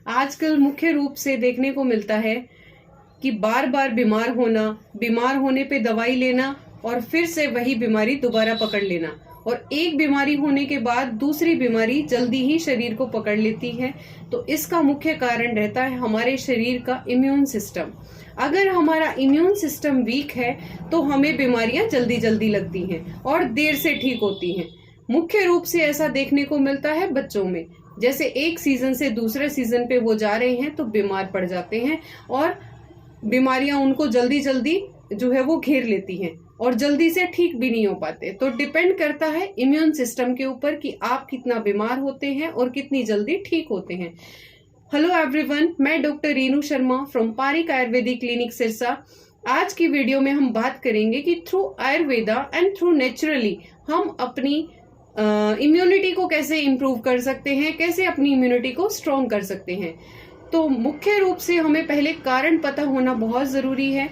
आजकल मुख्य रूप से देखने को मिलता है कि बार बार बीमार होना, बीमार होने पे दवाई लेना और फिर से वही बीमारी दोबारा पकड़ लेना, और एक बीमारी होने के बाद दूसरी बीमारी जल्दी ही शरीर को पकड़ लेती है। तो इसका मुख्य कारण रहता है हमारे शरीर का इम्यून सिस्टम। अगर हमारा इम्यून सिस्टम वीक है तो हमें बीमारियां जल्दी जल्दी लगती हैं और देर से ठीक होती हैं। मुख्य रूप से ऐसा देखने को मिलता है बच्चों में, जैसे एक सीजन से दूसरे सीजन पे वो जा रहे हैं तो बीमार पड़ जाते हैं और बीमारियां उनको जल्दी जल्दी जो है वो घेर लेती हैं और जल्दी से ठीक भी नहीं हो पाते। तो डिपेंड करता है इम्यून सिस्टम के ऊपर कि आप कितना बीमार होते हैं और कितनी जल्दी ठीक होते हैं। हेलो एवरीवन, मैं doctor Reenu Sharma from Pareek ayurvedic clinic Sirsa. आज की वीडियो में हम बात करेंगे कि through ayurveda and through naturally हम अपनी इम्यूनिटी को कैसे इम्प्रूव कर सकते हैं, कैसे अपनी इम्यूनिटी को स्ट्रॉन्ग कर सकते हैं। तो मुख्य रूप से हमें पहले कारण पता होना बहुत जरूरी है।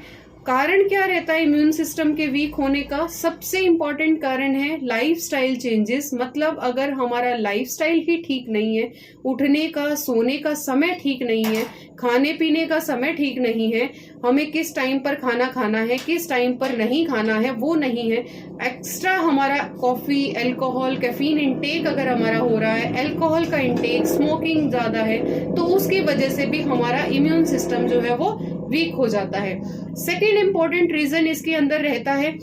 कारण क्या रहता है इम्यून सिस्टम के वीक होने का? सबसे इम्पोर्टेंट कारण है लाइफस्टाइल चेंजेस। मतलब अगर हमारा लाइफस्टाइल ही ठीक नहीं है, उठने का सोने का समय ठीक नहीं है, खाने पीने का समय ठीक नहीं है, हमें किस टाइम पर खाना खाना है, किस टाइम पर नहीं खाना है वो नहीं है, एक्स्ट्रा हमारा कॉफी, अल्कोहल, कैफीन इंटेक अगर हमारा हो रहा है, अल्कोहल का इंटेक, स्मोकिंग ज्यादा है, तो उसकी वजह से भी हमारा इम्यून सिस्टम जो है वो वीक हो जाता है। सेकेंड इंपॉर्टेंट रीजन इसके अंदर रहता है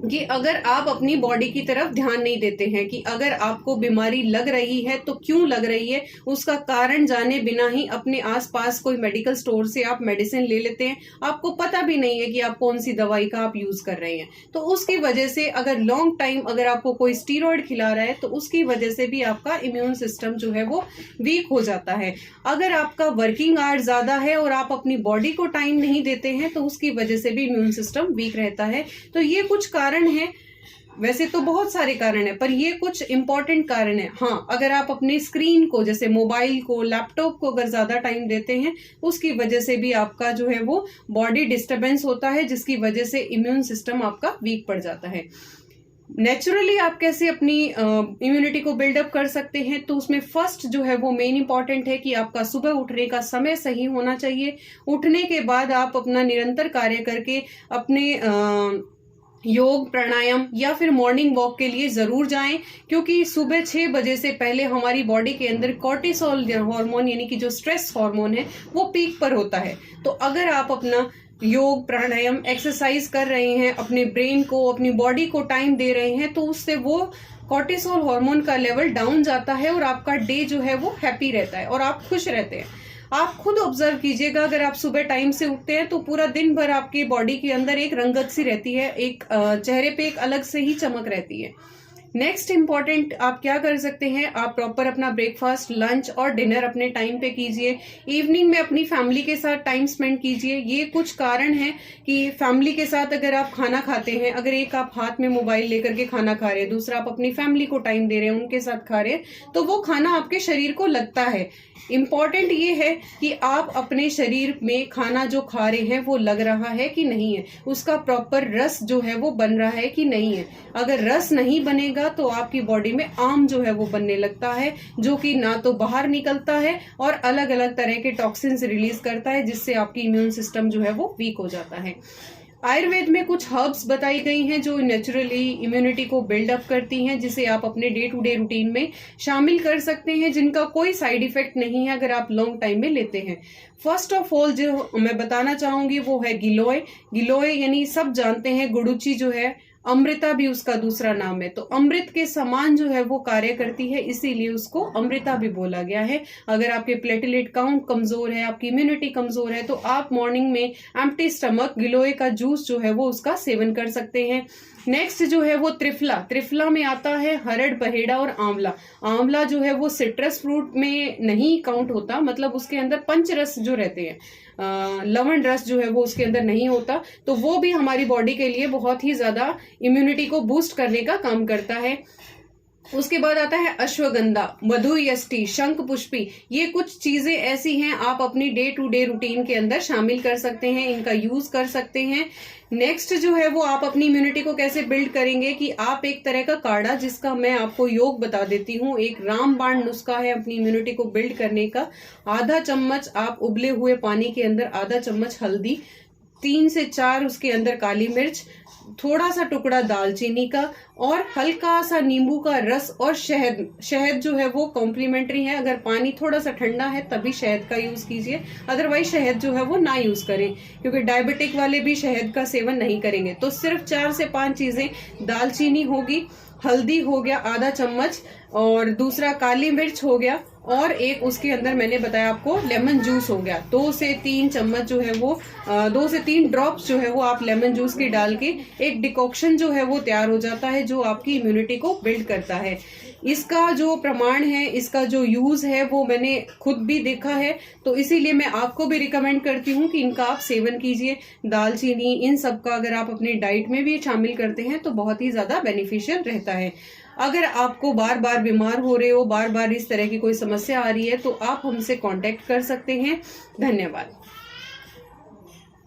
कि अगर आप अपनी बॉडी की तरफ ध्यान नहीं देते हैं कि अगर आपको बीमारी लग रही है तो क्यों लग रही है, उसका कारण जाने बिना ही अपने आसपास कोई मेडिकल स्टोर से आप मेडिसिन ले लेते हैं। आपको पता भी नहीं है कि आप कौन सी दवाई का आप यूज कर रहे हैं। तो उसकी वजह से अगर लॉन्ग टाइम अगर आपको कोई स्टीरॉयड खिला रहा है तो उसकी वजह से भी आपका इम्यून सिस्टम जो है वो वीक हो जाता है। अगर आपका वर्किंग आवर ज्यादा है और आप अपनी बॉडी को टाइम नहीं देते हैं तो उसकी वजह से भी इम्यून सिस्टम वीक रहता है। तो ये कुछ कारण है। वैसे तो बहुत सारे कारण है पर ये कुछ इंपॉर्टेंट कारण है। हाँ, अगर आप अपनी स्क्रीन को, जैसे मोबाइल को, लैपटॉप को अगर ज्यादा टाइम देते हैं उसकी वजह से भी आपका जो है वो बॉडी डिस्टरबेंस होता है, जिसकी वजह से इम्यून सिस्टम आपका वीक पड़ जाता है। नेचुरली आप कैसे अपनी इम्यूनिटी को बिल्डअप कर सकते हैं? तो उसमें फर्स्ट जो है वो मेन इंपॉर्टेंट है कि आपका सुबह उठने का समय सही होना चाहिए। उठने के बाद आप अपना निरंतर कार्य करके अपने योग, प्राणायाम या फिर मॉर्निंग वॉक के लिए जरूर जाएं, क्योंकि सुबह 6 बजे से पहले हमारी बॉडी के अंदर कॉर्टिसोल हार्मोन यानी कि जो स्ट्रेस हार्मोन है वो पीक पर होता है। तो अगर आप अपना योग, प्राणायाम, एक्सरसाइज कर रहे हैं, अपने ब्रेन को, अपनी बॉडी को टाइम दे रहे हैं, तो उससे वो कॉर्टिसोल हार्मोन का लेवल डाउन जाता है और आपका डे जो है वो हैप्पी रहता है और आप खुश रहते हैं। आप खुद ऑब्जर्व कीजिएगा, अगर आप सुबह टाइम से उठते हैं तो पूरा दिन भर आपकी बॉडी के अंदर एक रंगत सी रहती है, एक चेहरे पे एक अलग से ही चमक रहती है। नेक्स्ट इंपॉर्टेंट आप क्या कर सकते हैं, आप प्रॉपर अपना ब्रेकफास्ट, लंच और डिनर अपने टाइम पे कीजिए। इवनिंग में अपनी फैमिली के साथ टाइम स्पेंड कीजिए। ये कुछ कारण है कि फैमिली के साथ अगर आप खाना खाते हैं, अगर एक आप हाथ में मोबाइल लेकर के खाना खा रहे हैं, दूसरा आप अपनी फैमिली को टाइम दे रहे हैं, उनके साथ खा रहे हैं, तो वो खाना आपके शरीर को लगता है। इम्पॉर्टेंट ये है कि आप अपने शरीर में खाना जो खा रहे हैं वो लग रहा है कि नहीं है, उसका प्रॉपर रस जो है वो बन रहा है कि नहीं है। अगर रस नहीं बनेगा तो आपकी बॉडी में आम जो है वो बनने लगता है, जो कि ना तो बाहर निकलता है और अलग अलग तरह के टॉक्सिन्स रिलीज करता है, जिससे आपकी इम्यून सिस्टम जो है वो वीक हो जाता है। आयुर्वेद में कुछ हर्ब्स बताई गई हैं जो नेचुरली इम्यूनिटी को बिल्डअप करती हैं, जिसे आप अपने डे टू डे रूटीन में शामिल कर सकते हैं, जिनका कोई साइड इफेक्ट नहीं है अगर आप लॉन्ग टाइम में लेते हैं। फर्स्ट ऑफ ऑल जो मैं बताना चाहूंगी वो है गिलोय। गिलोय यानी सब जानते हैं गुडुचि जो है, अमृता भी उसका दूसरा नाम है। तो अमृत के समान जो है वो कार्य करती है, इसीलिए उसको अमृता भी बोला गया है। अगर आपके प्लेटलेट काउंट कमजोर है, आपकी इम्यूनिटी कमजोर है, तो आप मॉर्निंग में एम्प्टी स्टमक गिलोय का जूस जो है वो उसका सेवन कर सकते हैं। नेक्स्ट जो है वो त्रिफला। त्रिफला में आता है हरड़, बहेड़ा और आंवला। आंवला जो है वो सिट्रस फ्रूट में नहीं काउंट होता, मतलब उसके अंदर पंच रस जो रहते हैं, लवण रस जो है वो उसके अंदर नहीं होता, तो वो भी हमारी बॉडी के लिए बहुत ही ज्यादा इम्यूनिटी को बूस्ट करने का काम करता है। उसके बाद आता है अश्वगंधा, मधुयष्टि, शंख पुष्पी। ये कुछ चीजें ऐसी हैं आप अपनी डे टू डे रूटीन के अंदर शामिल कर सकते हैं, इनका यूज कर सकते हैं। नेक्स्ट जो है वो आप अपनी इम्यूनिटी को कैसे बिल्ड करेंगे कि आप एक तरह का काढ़ा, जिसका मैं आपको योग बता देती हूँ, एक रामबाण नुस्खा है अपनी इम्यूनिटी को बिल्ड करने का। आधा चम्मच आप उबले हुए पानी के अंदर आधा चम्मच हल्दी, 3 से 4 उसके अंदर काली मिर्च, थोड़ा सा टुकड़ा दालचीनी का और हल्का सा नींबू का रस और शहद। शहद जो है वो कॉम्प्लीमेंट्री है, अगर पानी थोड़ा सा ठंडा है तभी शहद का यूज कीजिए, अदरवाइज शहद जो है वो ना यूज करें, क्योंकि डायबिटिक वाले भी शहद का सेवन नहीं करेंगे। तो सिर्फ 4 से 5 चीजें, दालचीनी होगी, हल्दी हो गया आधा चम्मच, और दूसरा काली मिर्च हो गया, और एक उसके अंदर मैंने बताया आपको लेमन जूस हो गया। 2 से 3 चम्मच जो है वो 2 से 3 ड्रॉप्स जो है वो आप लेमन जूस के डाल के एक डिकॉक्शन जो है वो तैयार हो जाता है, जो आपकी इम्यूनिटी को बिल्ड करता है। इसका जो प्रमाण है, इसका जो यूज है वो मैंने खुद भी देखा है, तो इसीलिए मैं आपको भी रिकमेंड करती हूँ कि इनका आप सेवन कीजिए। दालचीनी, इन सब का अगर आप अपनी डाइट में भी शामिल करते हैं तो बहुत ही ज्यादा बेनिफिशियल रहता है। अगर आपको बार बार बीमार हो रहे हो, बार बार इस तरह की कोई समस्या आ रही है, तो आप हमसे कांटेक्ट कर सकते हैं। धन्यवाद।